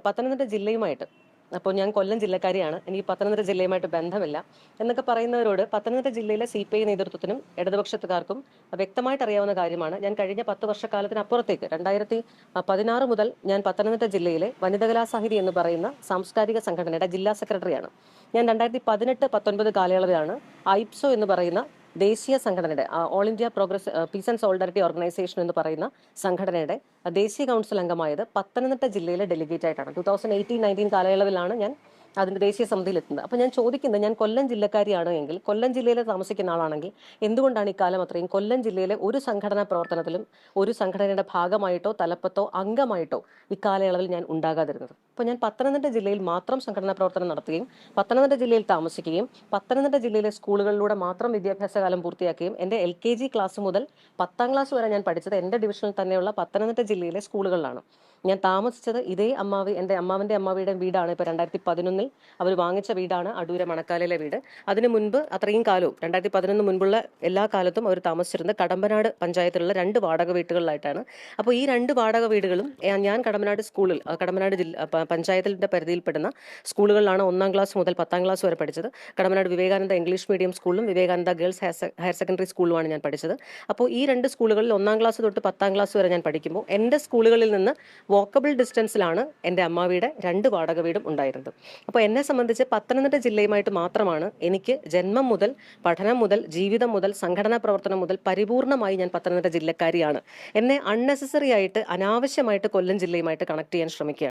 പത്തനംതിട്ട ജില്ലയുമായിട്ട്, അപ്പോൾ ഞാൻ കൊല്ലം ജില്ലക്കാരിയാണ്, എനിക്ക് പത്തനംതിട്ട ജില്ലയുമായിട്ട് ബന്ധമില്ല എന്നൊക്കെ പറയുന്നവരോട് പത്തനംതിട്ട ജില്ലയിലെ CPI നേതൃത്വത്തിനും ഇടതുപക്ഷത്തുകാർക്കും വ്യക്തമായിട്ട് അറിയാവുന്ന കാര്യമാണ്. ഞാൻ കഴിഞ്ഞ 10 വർഷക്കാലത്തിനപ്പുറത്തേക്ക് 2016 മുതൽ ഞാൻ പത്തനംതിട്ട ജില്ലയിലെ വനിതകലാസാഹിതി എന്ന് പറയുന്ന സാംസ്കാരിക സംഘടനയുടെ ജില്ലാ സെക്രട്ടറിയാണ്. ഞാൻ 2018-19 കാലയളവിലാണ് ഐപ്സോ എന്ന് പറയുന്ന ദേശീയ സംഘടനയുടെ all India progress piece and solidarity organisation എന്ന് പറയുന്ന സംഘടനയുടെ ദേശീയ കൗൺസിൽ അംഗമായത് പത്തനംതിട്ട ജില്ലയിലെ ഡെലിഗേറ്റ് ആയിട്ടാണ്. 2018-19 കാലയളവിലാണ് ഞാൻ അതിന്റെ ദേശീയ സമിതിയിൽ എത്തുന്നത്. അപ്പോൾ ഞാൻ ചോദിക്കുന്നത്, ഞാൻ കൊല്ലം ജില്ലക്കാരിയാണ് എങ്കിൽ, കൊല്ലം ജില്ലയിൽ താമസിക്കുന്ന ആളാണെങ്കിൽ എന്തുകൊണ്ടാണ് ഇക്കാലം അത്രയും കൊല്ലം ജില്ലയിലെ ഒരു സംഘടനാ പ്രവർത്തനത്തിലും ഒരു സംഘടനയുടെ ഭാഗമായിട്ടോ തലപ്പത്തോ അംഗമായിട്ടോ ഇക്കാലയളവിൽ ഞാൻ ഉണ്ടാകാതിരുന്നത്? അപ്പോൾ ഞാൻ പത്തനംതിട്ട ജില്ലയിൽ മാത്രം സംഘടനാ പ്രവർത്തനം നടത്തുകയും പത്തനംതിട്ട ജില്ലയിൽ താമസിക്കുകയും പത്തനംതിട്ട ജില്ലയിലെ സ്കൂളുകളിലൂടെ മാത്രം വിദ്യാഭ്യാസ കാലം പൂർത്തിയാക്കുകയും എൻ്റെ LKG ക്ലാസ് മുതൽ 10ാം ക്ലാസ് വരെ ഞാൻ പഠിച്ചത് എൻ്റെ ഡിവിഷനിൽ തന്നെയുള്ള പത്തനംതിട്ട ജില്ലയിലെ സ്കൂളുകളിലാണ്. ഞാൻ താമസിച്ചത് ഇതേ അമ്മാവി, എൻ്റെ അമ്മാവൻ്റെ അമ്മാവിയുടെ വീടാണ്. ഇപ്പോൾ 2011 അവർ വാങ്ങിച്ച വീടാണ് അടൂര മണക്കാലയിലെ വീട്. അതിന് മുൻപ് അത്രയും കാലവും 2011 മുൻപുള്ള എല്ലാ കാലത്തും അവർ താമസിച്ചിരുന്നത് കടമ്പനാട് പഞ്ചായത്തിലുള്ള 2 വാടക വീടുകളിലായിട്ടാണ്. അപ്പോൾ ഈ 2 വാടക വീടുകളും ഞാൻ കടമ്പനാട് സ്കൂളിൽ, കടമ്പനാട് പഞ്ചായത്തിൻ്റെ പരിധിയിൽപ്പെടുന്ന സ്കൂളുകളിലാണ് 1ാം ക്ലാസ് മുതൽ 10ാം ക്ലാസ് വരെ പഠിച്ചത്. കടമ്പനാട് വിവേകാനന്ദ ഇംഗ്ലീഷ് മീഡിയം സ്കൂളിലും വിവേകാനന്ദ ഗേൾസ് ഹയർ സെക്കൻഡറി സ്കൂളുമാണ് ഞാൻ പഠിച്ചത്. അപ്പോൾ ഈ 2 സ്കൂളുകളിൽ 1ാം ക്ലാസ് തൊട്ട് 10ാം ക്ലാസ് വരെ ഞാൻ പഠിക്കുമ്പോൾ എൻ്റെ സ്കൂളുകളിൽ നിന്ന് വോക്കബിൾ ഡിസ്റ്റൻസിലാണ് എൻ്റെ അമ്മാവിയുടെ 2 വാടക വീടും ഉണ്ടായിരുന്നത്. അപ്പോൾ എന്നെ സംബന്ധിച്ച് പത്തനംതിട്ട ജില്ലയുമായിട്ട് മാത്രമാണ് എനിക്ക് ജന്മം മുതൽ, പഠനം മുതൽ, ജീവിതം മുതൽ, സംഘടനാ പ്രവർത്തനം മുതൽ പരിപൂർണമായി ഞാൻ പത്തനംതിട്ട ജില്ലക്കാരിയാണ്. എന്നെ അൺനെസസറി ആയിട്ട്, അനാവശ്യമായിട്ട് കൊല്ലം ജില്ലയുമായിട്ട് കണക്ട് ചെയ്യാൻ ശ്രമിക്കുകയാണ്.